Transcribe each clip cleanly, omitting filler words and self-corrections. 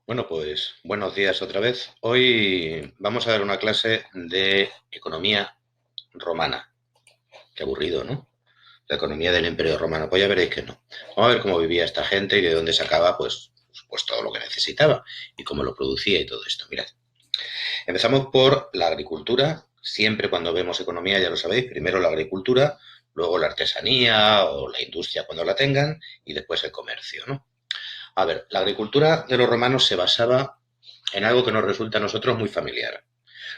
Bueno, pues buenos días otra vez. Hoy vamos a dar una clase de economía romana. Qué aburrido, ¿no? La economía del Imperio Romano. Pues ya veréis que no. Vamos a ver cómo vivía esta gente y de dónde sacaba, pues todo lo que necesitaba y cómo lo producía y todo esto. Mirad, empezamos por la agricultura. Siempre cuando vemos economía, ya lo sabéis, primero la agricultura, luego la artesanía o la industria cuando la tengan y después el comercio, ¿no? A ver, la agricultura de los romanos se basaba en algo que nos resulta a nosotros muy familiar,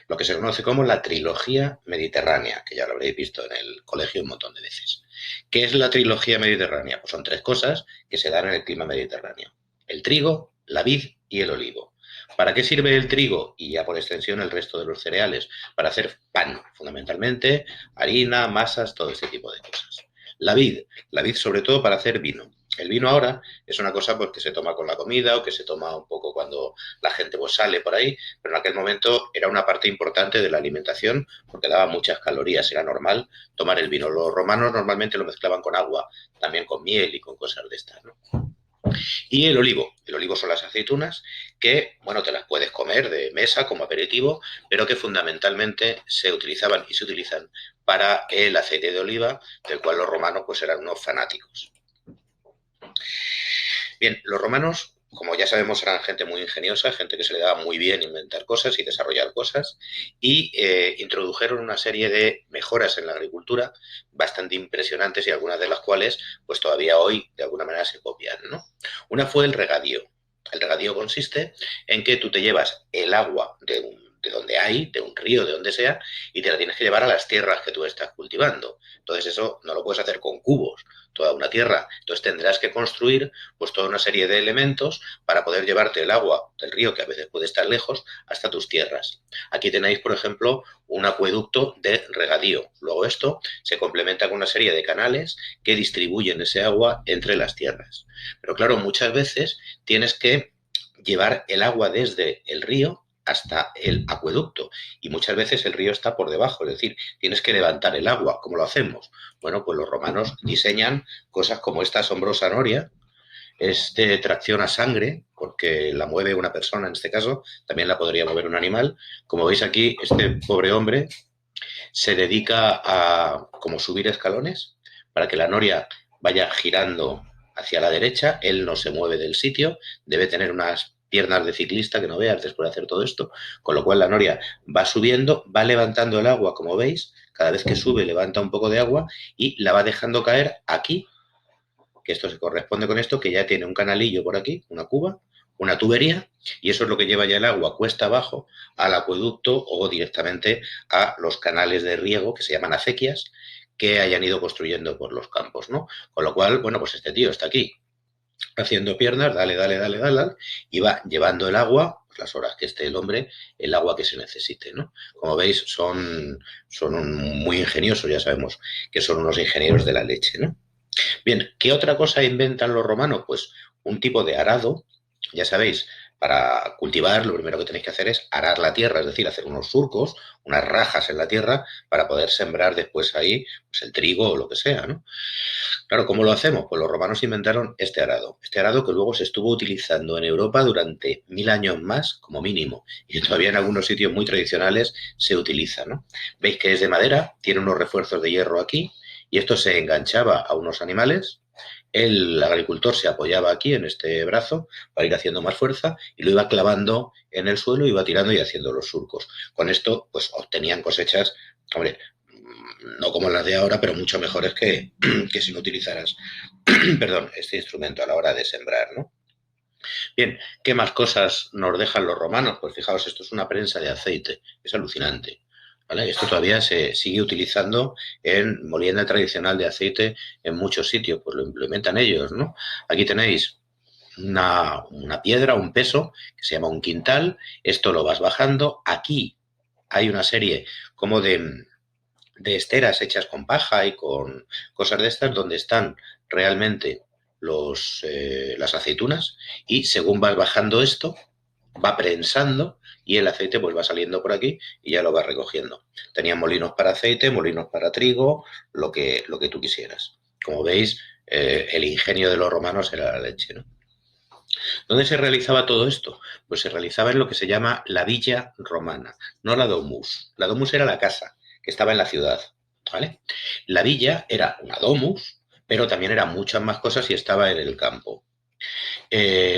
lo que se conoce como la trilogía mediterránea, que ya lo habréis visto en el colegio un montón de veces. ¿Qué es la trilogía mediterránea? Pues son tres cosas que se dan en el clima mediterráneo: el trigo, la vid y el olivo. ¿Para qué sirve el trigo y ya por extensión el resto de los cereales? Para hacer pan, fundamentalmente, harina, masas, todo este tipo de cosas. La vid sobre todo para hacer vino. El vino ahora es una cosa pues, que se toma con la comida o que se toma un poco cuando la gente pues, sale por ahí, pero en aquel momento era una parte importante de la alimentación porque daba muchas calorías, era normal tomar el vino. Los romanos normalmente lo mezclaban con agua, también con miel y con cosas de estas, ¿no? Y el olivo son las aceitunas que, bueno, te las puedes comer de mesa como aperitivo, pero que fundamentalmente se utilizaban y se utilizan para el aceite de oliva, del cual los romanos pues eran unos fanáticos. Bien, los romanos, como ya sabemos, eran gente muy ingeniosa, gente que se le daba muy bien inventar cosas y desarrollar cosas, y introdujeron una serie de mejoras en la agricultura bastante impresionantes y algunas de las cuales pues todavía hoy de alguna manera se copian, ¿no? Una fue el regadío. El regadío consiste en que tú te llevas el agua de donde hay, de un río, de donde sea, y te la tienes que llevar a las tierras que tú estás cultivando. Entonces eso no lo puedes hacer con cubos, toda una tierra. Entonces tendrás que construir pues toda una serie de elementos para poder llevarte el agua del río, que a veces puede estar lejos, hasta tus tierras. Aquí tenéis, por ejemplo, un acueducto de regadío. Luego esto se complementa con una serie de canales que distribuyen ese agua entre las tierras. Pero claro, muchas veces tienes que llevar el agua desde el río hasta el acueducto y muchas veces el río está por debajo, es decir, tienes que levantar el agua. ¿Cómo lo hacemos? Bueno, pues los romanos diseñan cosas como esta asombrosa noria. Es de tracción a sangre, porque la mueve una persona en este caso, también la podría mover un animal. Como veis aquí, este pobre hombre se dedica a como subir escalones para que la noria vaya girando hacia la derecha, él no se mueve del sitio, debe tener unas piernas de ciclista que no veas después de hacer todo esto, con lo cual la noria va subiendo, va levantando el agua, como veis, cada vez que sube levanta un poco de agua y la va dejando caer aquí, que esto se corresponde con esto, que ya tiene un canalillo por aquí, una cuba, una tubería, y eso es lo que lleva ya el agua cuesta abajo al acueducto o directamente a los canales de riego que se llaman acequias que hayan ido construyendo por los campos, ¿no? Con lo cual, bueno, pues este tío está aquí haciendo piernas, dale, dale, dale, dale, y va llevando el agua, pues las horas que esté el hombre, el agua que se necesite, ¿no? Como veis, muy ingeniosos, ya sabemos que son unos ingenieros de la leche, ¿no? Bien, ¿qué otra cosa inventan los romanos? Pues un tipo de arado, ya sabéis, para cultivar lo primero que tenéis que hacer es arar la tierra, es decir, hacer unos surcos, unas rajas en la tierra para poder sembrar después ahí pues, el trigo o lo que sea, ¿no? Claro, ¿cómo lo hacemos? Pues los romanos inventaron este arado que luego se estuvo utilizando en Europa durante 1000 años más como mínimo y todavía en algunos sitios muy tradicionales se utiliza, ¿no? Veis que es de madera, tiene unos refuerzos de hierro aquí y esto se enganchaba a unos animales. El agricultor se apoyaba aquí en este brazo para ir haciendo más fuerza y lo iba clavando en el suelo, iba tirando y haciendo los surcos. Con esto, pues obtenían cosechas, hombre, no como las de ahora, pero mucho mejores que si no utilizaras, perdón, este instrumento a la hora de sembrar, ¿no? Bien, ¿qué más cosas nos dejan los romanos? Pues fijaos, esto es una prensa de aceite, es alucinante. ¿Vale? Esto todavía se sigue utilizando en molienda tradicional de aceite en muchos sitios, pues lo implementan ellos, ¿no? Aquí tenéis una piedra, un peso, que se llama un quintal, esto lo vas bajando, aquí hay una serie como de esteras hechas con paja y con cosas de estas, donde están realmente las aceitunas y según vas bajando esto, va prensando y el aceite pues va saliendo por aquí y ya lo vas recogiendo. Tenían molinos para aceite, molinos para trigo, lo que tú quisieras. Como veis, el ingenio de los romanos era la leche, ¿no? ¿Dónde se realizaba todo esto? Pues se realizaba en lo que se llama la villa romana, no la domus. La domus era la casa, que estaba en la ciudad, ¿vale? La villa era una domus, pero también eran muchas más cosas y estaba en el campo.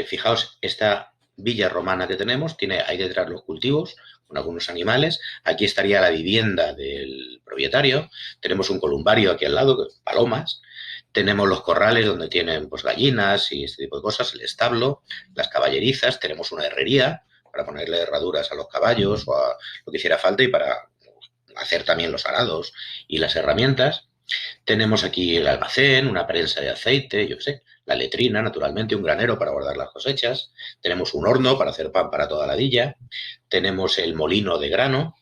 Fijaos, esta villa romana que tenemos tiene ahí detrás los cultivos con algunos animales. Aquí estaría la vivienda del propietario. Tenemos un columbario aquí al lado, palomas. Tenemos los corrales donde tienen pues, gallinas y este tipo de cosas, el establo, las caballerizas. Tenemos una herrería para ponerle herraduras a los caballos o a lo que hiciera falta y para hacer también los arados y las herramientas. Tenemos aquí el almacén, una prensa de aceite, yo qué sé, la letrina, naturalmente, un granero para guardar las cosechas. Tenemos un horno para hacer pan para toda la villa. Tenemos el molino de grano.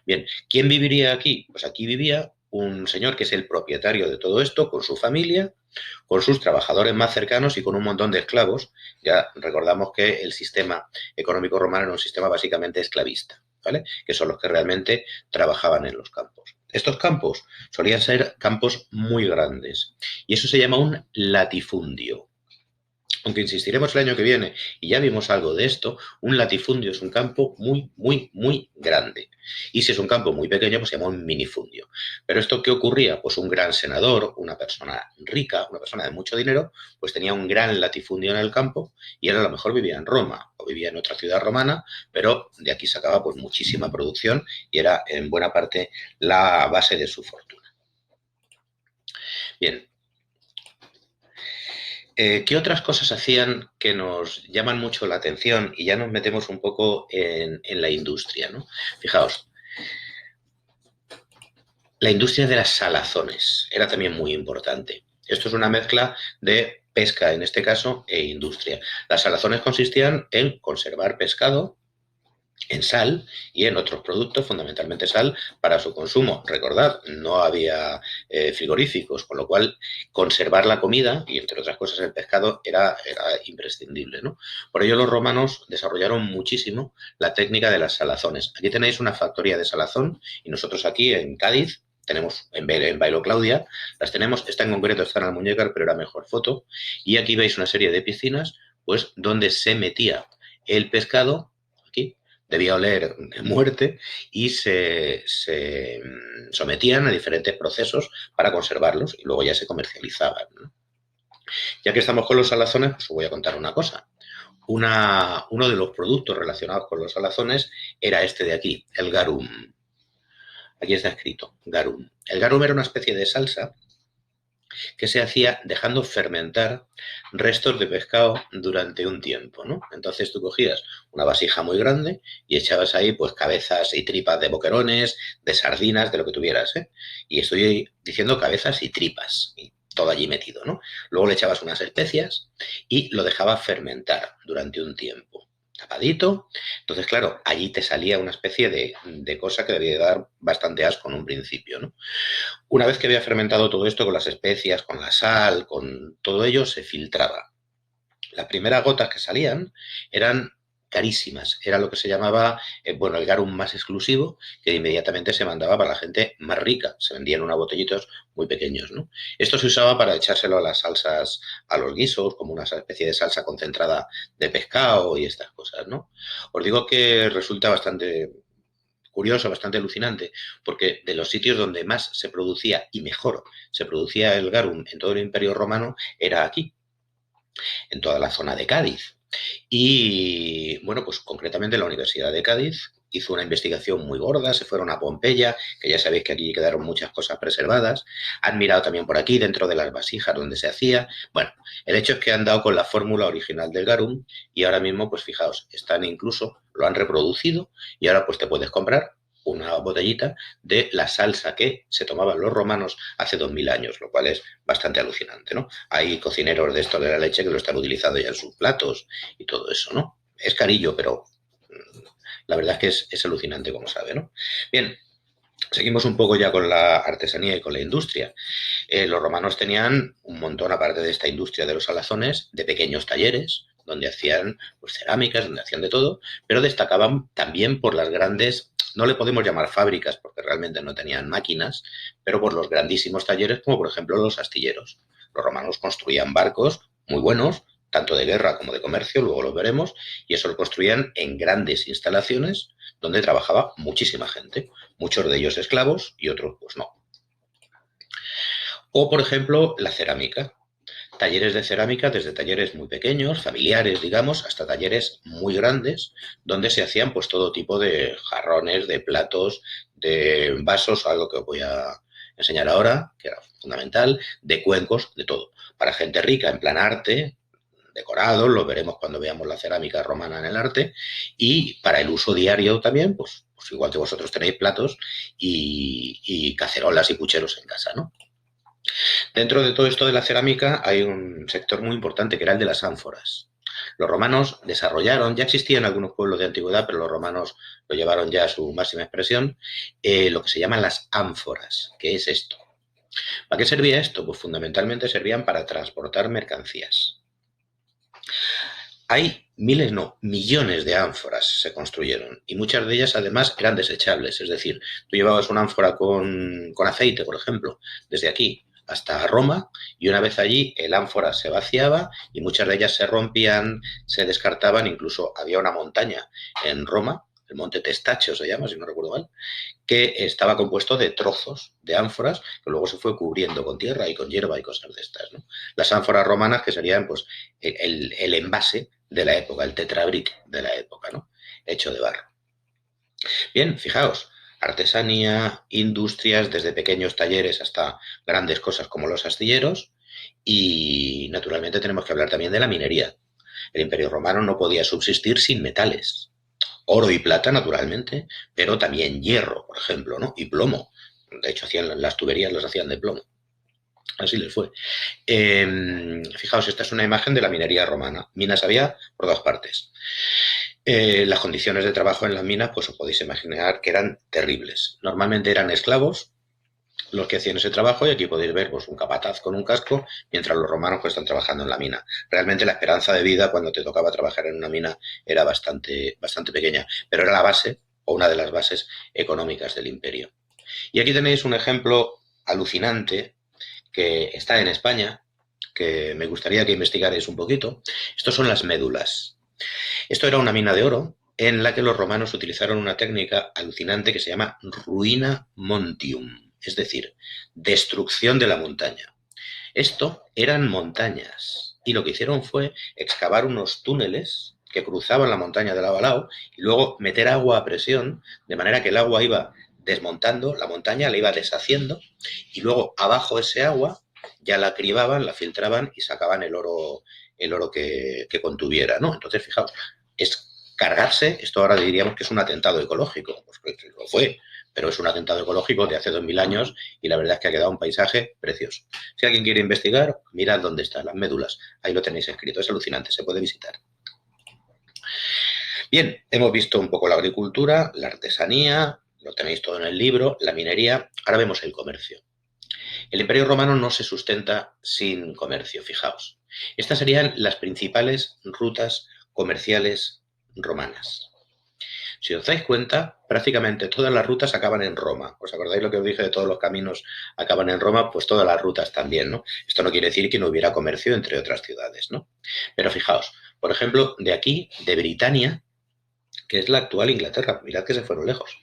Bien, ¿quién viviría aquí? Pues aquí vivía un señor que es el propietario de todo esto, con su familia, con sus trabajadores más cercanos y con un montón de esclavos. Ya recordamos que el sistema económico romano era un sistema básicamente esclavista, ¿vale? Que son los que realmente trabajaban en los campos. Estos campos solían ser campos muy grandes y eso se llama un latifundio. Aunque insistiremos el año que viene, y ya vimos algo de esto, un latifundio es un campo muy, muy, muy grande. Y si es un campo muy pequeño, pues se llama un minifundio. Pero esto, ¿qué ocurría? Pues un gran senador, una persona rica, una persona de mucho dinero, pues tenía un gran latifundio en el campo y él a lo mejor vivía en Roma o vivía en otra ciudad romana, pero de aquí sacaba pues muchísima producción y era en buena parte la base de su fortuna. Bien, ¿qué otras cosas hacían que nos llaman mucho la atención? Y ya nos metemos un poco en la industria, ¿no? Fijaos, la industria de las salazones era también muy importante. Esto es una mezcla de pesca, en este caso, e industria. Las salazones consistían en conservar pescado en sal y en otros productos, fundamentalmente sal, para su consumo. Recordad, no había frigoríficos, con lo cual conservar la comida y, entre otras cosas, el pescado era imprescindible, ¿no? Por ello los romanos desarrollaron muchísimo la técnica de las salazones. Aquí tenéis una factoría de salazón y nosotros aquí en Cádiz tenemos en Bailo Claudia, las tenemos, esta en concreto está en Almuñécar, pero era mejor foto, y aquí veis una serie de piscinas, pues donde se metía el pescado, aquí, debía oler muerte y se sometían a diferentes procesos para conservarlos y luego ya se comercializaban, ¿no? Ya que estamos con los salazones, pues os voy a contar una cosa. Uno de los productos relacionados con los salazones era este de aquí, el garum. Aquí está escrito, garum. El garum era una especie de salsa que se hacía dejando fermentar restos de pescado durante un tiempo, ¿no? Entonces tú cogías una vasija muy grande y echabas ahí pues cabezas y tripas de boquerones, de sardinas, de lo que tuvieras, ¿eh? Y estoy diciendo cabezas y tripas, y todo allí metido, ¿no? Luego le echabas unas especias y lo dejabas fermentar durante un tiempo tapadito. Entonces, claro, allí te salía una especie de cosa que debía dar bastante asco en un principio, ¿no? Una vez que había fermentado todo esto con las especias, con la sal, con todo ello, se filtraba. Las primeras gotas que salían eran carísimas. Era lo que se llamaba, bueno, el garum más exclusivo, que inmediatamente se mandaba para la gente más rica. Se vendían unos botellitos muy pequeños, ¿no? Esto se usaba para echárselo a las salsas, a los guisos, como una especie de salsa concentrada de pescado y estas cosas, ¿no? Os digo que resulta bastante curioso, bastante alucinante, porque de los sitios donde más se producía y mejor se producía el garum en todo el Imperio Romano era aquí, en toda la zona de Cádiz. Y bueno, pues concretamente la Universidad de Cádiz hizo una investigación muy gorda, se fueron a Pompeya, que ya sabéis que aquí quedaron muchas cosas preservadas, han mirado también por aquí, dentro de las vasijas donde se hacía. Bueno, el hecho es que han dado con la fórmula original del garum y ahora mismo, pues fijaos, están incluso, lo han reproducido y ahora pues te puedes comprar una botellita de la salsa que se tomaban los romanos hace 2000 años, lo cual es bastante alucinante, ¿no? Hay cocineros de esto de la leche que lo están utilizando ya en sus platos y todo eso, ¿no? Es carillo, pero la verdad es que es alucinante como sabe, ¿no? Bien, seguimos un poco ya con la artesanía y con la industria. Los romanos tenían un montón, aparte de esta industria de los salazones, de pequeños talleres donde hacían pues, cerámicas, donde hacían de todo, pero destacaban también por las grandes, no le podemos llamar fábricas porque realmente no tenían máquinas, pero por los grandísimos talleres como por ejemplo los astilleros. Los romanos construían barcos muy buenos, tanto de guerra como de comercio, luego lo veremos, y eso lo construían en grandes instalaciones donde trabajaba muchísima gente, muchos de ellos esclavos y otros pues no. O, por ejemplo, la cerámica. Talleres de cerámica, desde talleres muy pequeños, familiares, digamos, hasta talleres muy grandes, donde se hacían pues todo tipo de jarrones, de platos, de vasos, algo que os voy a enseñar ahora, que era fundamental, de cuencos, de todo. Para gente rica, en plan arte, decorados, lo veremos cuando veamos la cerámica romana en el arte, y para el uso diario también, pues igual que vosotros tenéis platos y cacerolas y pucheros en casa, ¿no? Dentro de todo esto de la cerámica hay un sector muy importante que era el de las ánforas. Los romanos desarrollaron, ya existían algunos pueblos de antigüedad, pero los romanos lo llevaron ya a su máxima expresión, lo que se llaman las ánforas. ¿Qué es esto? ¿Para qué servía esto? Pues fundamentalmente servían para transportar mercancías. Hay miles, no, millones de ánforas se construyeron y muchas de ellas además eran desechables. Es decir, tú llevabas una ánfora con aceite, por ejemplo, desde aquí hasta Roma y una vez allí el ánfora se vaciaba y muchas de ellas se rompían, se descartaban, incluso había una montaña en Roma, el monte Testaccio se llama, si no recuerdo mal, que estaba compuesto de trozos de ánforas que luego se fue cubriendo con tierra y con hierba y cosas de estas, ¿no? Las ánforas romanas que serían pues el envase de la época, el tetrabric de la época, ¿no? Hecho de barro. Bien, fijaos, artesanía, industrias, desde pequeños talleres hasta grandes cosas como los astilleros y naturalmente tenemos que hablar también de la minería. El Imperio Romano no podía subsistir sin metales. Oro y plata, naturalmente, pero también hierro, por ejemplo, ¿no? Y plomo. De hecho, hacían las tuberías las hacían de plomo. Así les fue. Fijaos, esta es una imagen de la minería romana. Minas había por todas partes. Las condiciones de trabajo en las minas, pues os podéis imaginar que eran terribles. Normalmente eran esclavos los que hacían ese trabajo y aquí podéis ver pues, un capataz con un casco mientras los romanos pues, están trabajando en la mina. Realmente la esperanza de vida cuando te tocaba trabajar en una mina era bastante pequeña, pero era la base o una de las bases económicas del imperio. Y aquí tenéis un ejemplo alucinante que está en España, que me gustaría que investigarais un poquito. Estos son las médulas. Esto era una mina de oro en la que los romanos utilizaron una técnica alucinante que se llama ruina montium, es decir, destrucción de la montaña. Esto eran montañas y lo que hicieron fue excavar unos túneles que cruzaban la montaña de lado a lado y luego meter agua a presión de manera que el agua iba desmontando la montaña, la iba deshaciendo y luego abajo ese agua ya la cribaban, la filtraban y sacaban el oro que contuviera, ¿no? Entonces, fijaos, es cargarse, esto ahora diríamos que es un atentado ecológico, pues lo fue, pero es un atentado ecológico de hace 2000 años y la verdad es que ha quedado un paisaje precioso. Si alguien quiere investigar, mirad dónde están las médulas, ahí lo tenéis escrito, es alucinante, se puede visitar. Bien, hemos visto un poco la agricultura, la artesanía, lo tenéis todo en el libro, la minería, ahora vemos el comercio. El Imperio Romano no se sustenta sin comercio, fijaos. Estas serían las principales rutas comerciales romanas. Si os dais cuenta, prácticamente todas las rutas acaban en Roma. ¿Os acordáis lo que os dije de todos los caminos acaban en Roma? Pues todas las rutas también, ¿no? Esto no quiere decir que no hubiera comercio entre otras ciudades, ¿no? Pero fijaos, por ejemplo, de aquí, de Britania, que es la actual Inglaterra, mirad que se fueron lejos.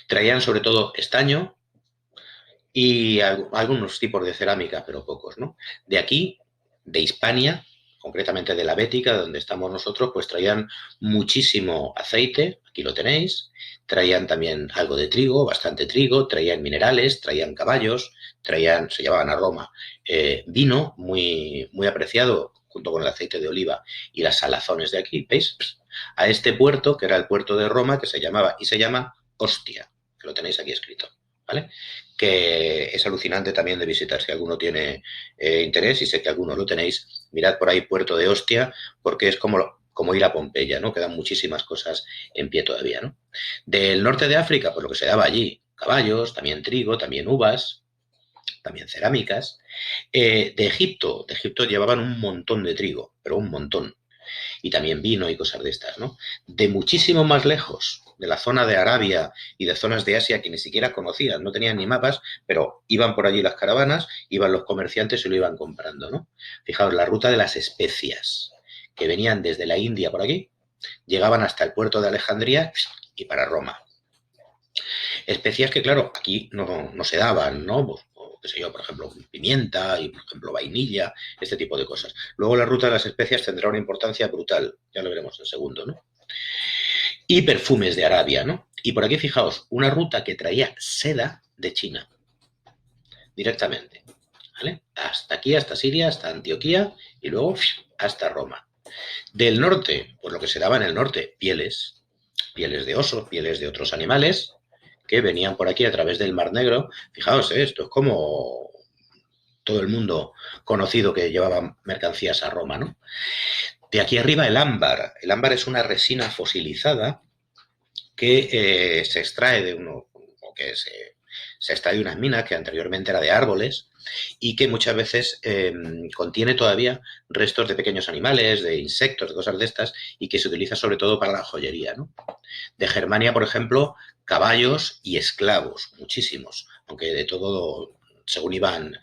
Traían sobre todo estaño y algunos tipos de cerámica, pero pocos, ¿no? De aquí, de Hispania, concretamente de la Bética, donde estamos nosotros, pues traían muchísimo aceite, aquí lo tenéis, traían también algo de trigo, bastante trigo, traían minerales, traían caballos, se llevaban a Roma vino muy apreciado junto con el aceite de oliva y las salazones de aquí, ¿veis? A este puerto, que era el puerto de Roma, que se llamaba y se llama Ostia, que lo tenéis aquí escrito, ¿vale? Que es alucinante también de visitar. Si alguno tiene interés, y sé que algunos lo tenéis, mirad por ahí Puerto de Ostia, porque es como ir a Pompeya, ¿no? Quedan muchísimas cosas en pie todavía, ¿no? Del norte de África, pues lo que se daba allí, caballos, también trigo, también uvas, también cerámicas. De Egipto llevaban un montón de trigo, pero un montón. y también vino y cosas de estas, ¿no? De muchísimo más lejos, de la zona de Arabia y de zonas de Asia que ni siquiera conocían, no tenían ni mapas, pero iban por allí las caravanas, iban los comerciantes y lo iban comprando, ¿no? Fijaos, la ruta de las especias, que venían desde la India por aquí, llegaban hasta el puerto de Alejandría y para Roma. Especias que, claro, aquí no se daban, ¿no? Pues, qué sé yo, por ejemplo, pimienta y, por ejemplo, vainilla, este tipo de cosas. Luego la ruta de las especias tendrá una importancia brutal, ya lo veremos en segundo, ¿no? Y perfumes de Arabia, ¿no? Y por aquí, fijaos, una ruta que traía seda de China, directamente, ¿vale? Hasta aquí, hasta Siria, hasta Antioquía y luego hasta Roma. Del norte, pues lo que se daba en el norte, pieles de oso, pieles de otros animales, que venían por aquí a través del Mar Negro. Fijaos, esto es como todo el mundo conocido que llevaba mercancías a Roma, ¿no? De aquí arriba el ámbar. El ámbar es una resina fosilizada que se extrae de uno, o que se extrae de unas minas que anteriormente era de árboles y que muchas veces contiene todavía restos de pequeños animales, de insectos, de cosas de estas, y que se utiliza sobre todo para la joyería, ¿no? De Germania, por ejemplo, caballos y esclavos, muchísimos, aunque de todo según iban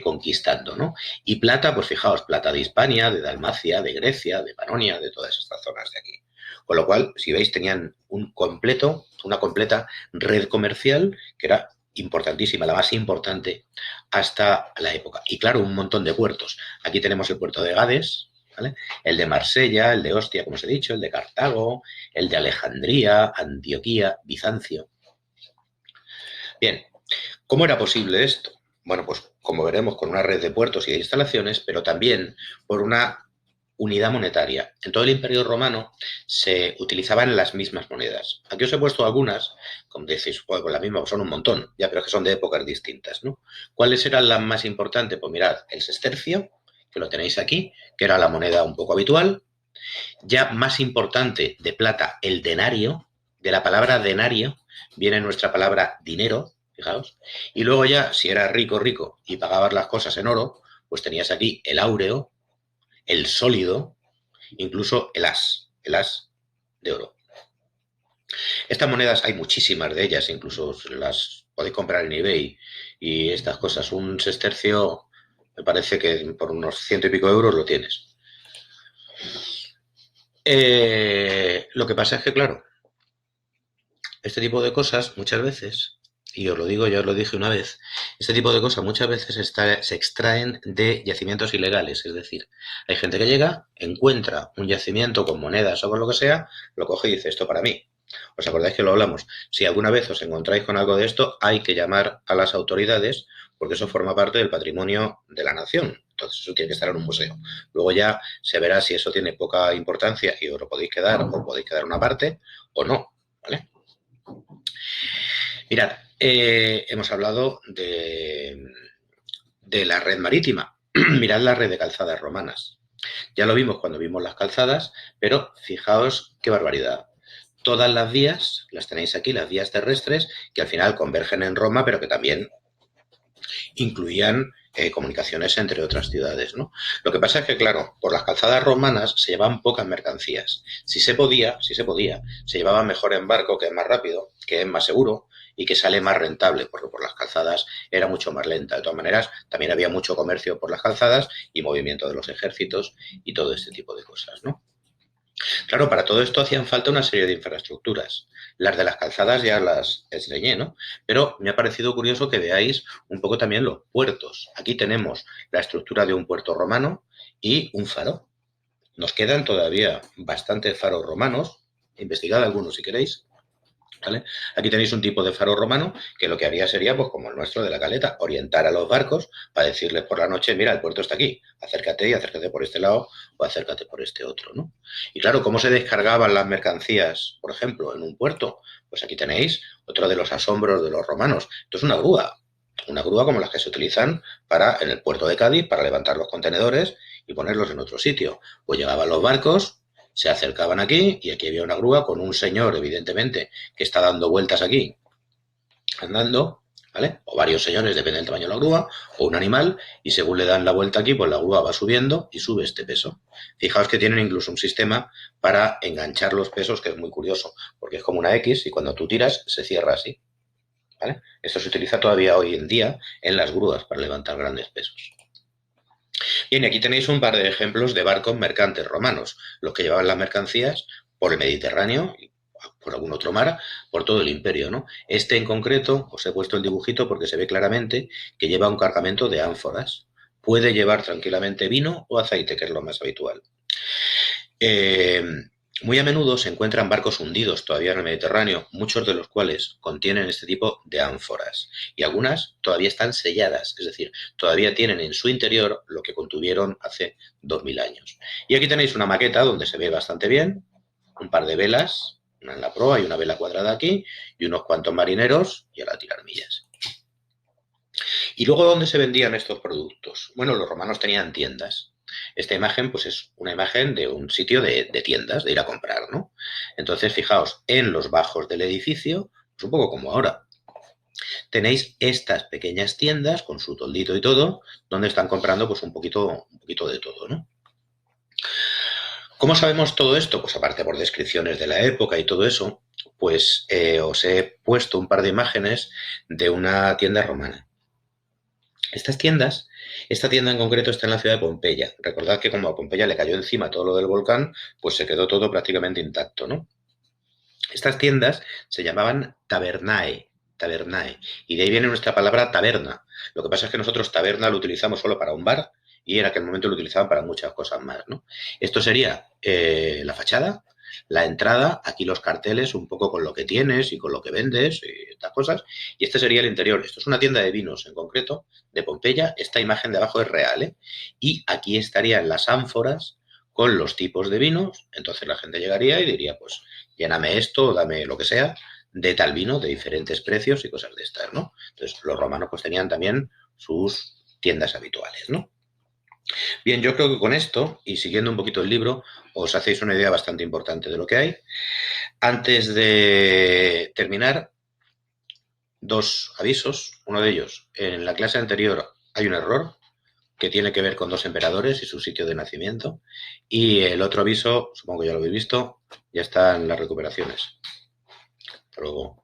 conquistando, ¿no? Y plata, pues fijaos, plata de Hispania, de Dalmacia, de Grecia, de Panonia, de todas estas zonas de aquí. Con lo cual, si veis, tenían una completa red comercial que era importantísima, la más importante hasta la época. Y claro, un montón de puertos. Aquí tenemos el puerto de Gades, ¿vale? El de Marsella, el de Ostia, como os he dicho, el de Cartago, el de Alejandría, Antioquía, Bizancio. Bien, ¿cómo era posible esto? Bueno, pues como veremos, con una red de puertos y de instalaciones, pero también por una unidad monetaria. En todo el Imperio Romano se utilizaban las mismas monedas. Aquí os he puesto algunas, como decís, pues las mismas son un montón, ya, pero es que son de épocas distintas, ¿no? ¿Cuáles eran las más importantes? Pues mirad, el sestercio, que lo tenéis aquí, que era la moneda un poco habitual. Ya más importante de plata, el denario. De la palabra denario viene nuestra palabra dinero, fijaos. Y luego ya, si eras rico, rico y pagabas las cosas en oro, pues tenías aquí el áureo, el sólido, incluso el as de oro. Estas monedas hay muchísimas de ellas, incluso las podéis comprar en eBay y estas cosas. Un sestercio me parece que por unos 100 y pico euros lo tienes. Lo que pasa es que, claro, este tipo de cosas muchas veces, y os lo digo, ya os lo dije una vez, este tipo de cosas muchas veces se extraen de yacimientos ilegales. Es decir, hay gente que llega, encuentra un yacimiento con monedas o con lo que sea, lo coge y dice, esto para mí. ¿Os acordáis que lo hablamos? Si alguna vez os encontráis con algo de esto, hay que llamar a las autoridades porque eso forma parte del patrimonio de la nación. Entonces eso tiene que estar en un museo. Luego ya se verá si eso tiene poca importancia y os lo podéis quedar o podéis quedar una parte o no, ¿vale? Mirad, hemos hablado de la red marítima. Mirad la red de calzadas romanas. Ya lo vimos cuando vimos las calzadas, pero fijaos qué barbaridad. Todas las vías, las tenéis aquí, las vías terrestres, que al final convergen en Roma, pero que también incluían comunicaciones entre otras ciudades, ¿no? Lo que pasa es que, claro, por las calzadas romanas se llevaban pocas mercancías. Si se podía, se llevaba mejor en barco, que es más rápido, que es más seguro y que sale más rentable, porque por las calzadas era mucho más lenta. De todas maneras, también había mucho comercio por las calzadas y movimiento de los ejércitos y todo este tipo de cosas, ¿no? Claro, para todo esto hacían falta una serie de infraestructuras. Las de las calzadas ya las enseñé, ¿no? Pero me ha parecido curioso que veáis un poco también los puertos. Aquí tenemos la estructura de un puerto romano y un faro. Nos quedan todavía bastantes faros romanos. Investigad algunos si queréis. ¿Vale? Aquí tenéis un tipo de faro romano que lo que haría sería, pues como el nuestro de la caleta, orientar a los barcos para decirles por la noche, mira, el puerto está aquí, acércate y acércate por este lado o acércate por este otro, ¿no? Y claro, ¿cómo se descargaban las mercancías, por ejemplo, en un puerto? Pues aquí tenéis otro de los asombros de los romanos. Esto es una grúa como las que se utilizan en el puerto de Cádiz para levantar los contenedores y ponerlos en otro sitio. Pues llegaban los barcos, se acercaban aquí y aquí había una grúa con un señor, evidentemente, que está dando vueltas aquí, andando, ¿vale? O varios señores, depende del tamaño de la grúa, o un animal, y según le dan la vuelta aquí, pues la grúa va subiendo y sube este peso. Fijaos que tienen incluso un sistema para enganchar los pesos, que es muy curioso, porque es como una X y cuando tú tiras se cierra así, ¿vale? Esto se utiliza todavía hoy en día en las grúas para levantar grandes pesos. Bien, aquí tenéis un par de ejemplos de barcos mercantes romanos, los que llevaban las mercancías por el Mediterráneo, por algún otro mar, por todo el imperio, ¿no? Este en concreto, os he puesto el dibujito porque se ve claramente que lleva un cargamento de ánforas. Puede llevar tranquilamente vino o aceite, que es lo más habitual. Eh, Muy a menudo se encuentran barcos hundidos todavía en el Mediterráneo, muchos de los cuales contienen este tipo de ánforas. Y algunas todavía están selladas, es decir, todavía tienen en su interior lo que contuvieron hace 2000 años. Y aquí tenéis una maqueta donde se ve bastante bien, un par de velas, una en la proa y una vela cuadrada aquí, y unos cuantos marineros y a la tirar millas. ¿Y luego dónde se vendían estos productos? Bueno, los romanos tenían tiendas. Esta imagen, pues es una imagen de un sitio de tiendas, de ir a comprar, ¿no? Entonces, fijaos, en los bajos del edificio, pues un poco como ahora, tenéis estas pequeñas tiendas con su toldito y todo, donde están comprando pues un poquito de todo, ¿no? ¿Cómo sabemos todo esto? Pues aparte por descripciones de la época y todo eso, pues os he puesto un par de imágenes de una tienda romana. Estas tiendas, esta tienda en concreto está en la ciudad de Pompeya. Recordad que como a Pompeya le cayó encima todo lo del volcán, pues se quedó todo prácticamente intacto, ¿no? Estas tiendas se llamaban tabernae, tabernae, y de ahí viene nuestra palabra taberna. Lo que pasa es que nosotros taberna lo utilizamos solo para un bar y en aquel momento lo utilizaban para muchas cosas más, ¿no? Esto sería la fachada, la entrada, aquí los carteles, un poco con lo que tienes y con lo que vendes y estas cosas, y este sería el interior. Esto es una tienda de vinos en concreto, de Pompeya. Esta imagen de abajo es real, ¿eh? Y aquí estarían las ánforas con los tipos de vinos, entonces la gente llegaría y diría, pues lléname esto, dame lo que sea, de tal vino, de diferentes precios y cosas de estas, ¿no? Entonces, los romanos pues tenían también sus tiendas habituales, ¿no? Bien, yo creo que con esto, y siguiendo un poquito el libro, os hacéis una idea bastante importante de lo que hay. Antes de terminar, dos avisos. Uno de ellos, en la clase anterior hay un error que tiene que ver con dos emperadores y su sitio de nacimiento. Y el otro aviso, supongo que ya lo habéis visto, ya están las recuperaciones. Hasta luego.